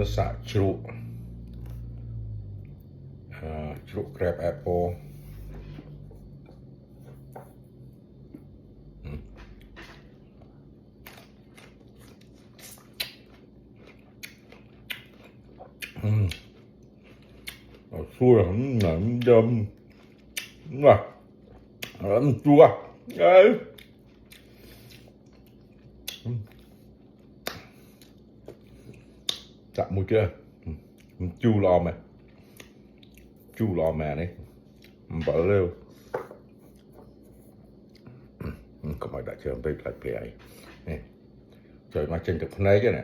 xạ chrụ crab apple xua nấm đâm chua đấy chạm mũi kia chu lo mẹ này vỡ lêu có mọi đại trường về lại play này trời mà trên được này cái này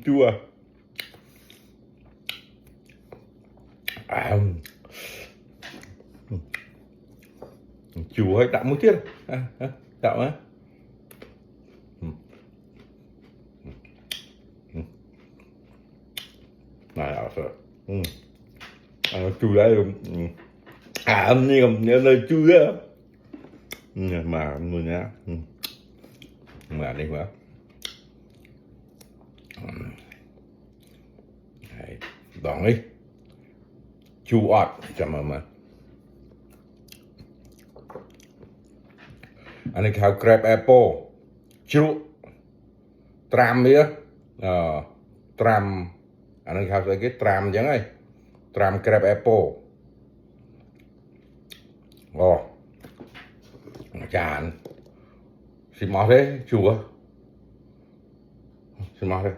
chua chua hay đậm một chút đậm á này rồi chua đấy âm như là chua á mà người nha mà đi mà đòn đi chua ọt chậm mà anh ấy khao crab apple chua tram đi á tram anh ấy khao cái tram chẳng ấy tram crab apple chán xin mò thế chua xin mò thế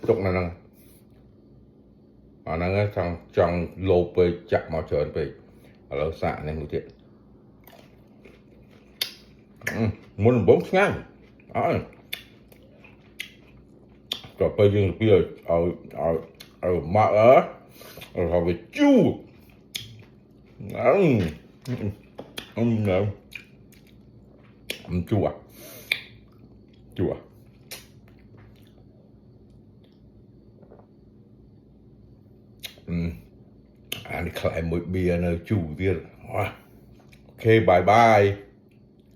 tục này nè nó trong lô bê chặt mò trơn bê ở lâu xạ này một tiện muốn 4 ngàn rồi bây giờ ở mà ở về chua chua anh lại một bia nơi chủ tiền ok bye bye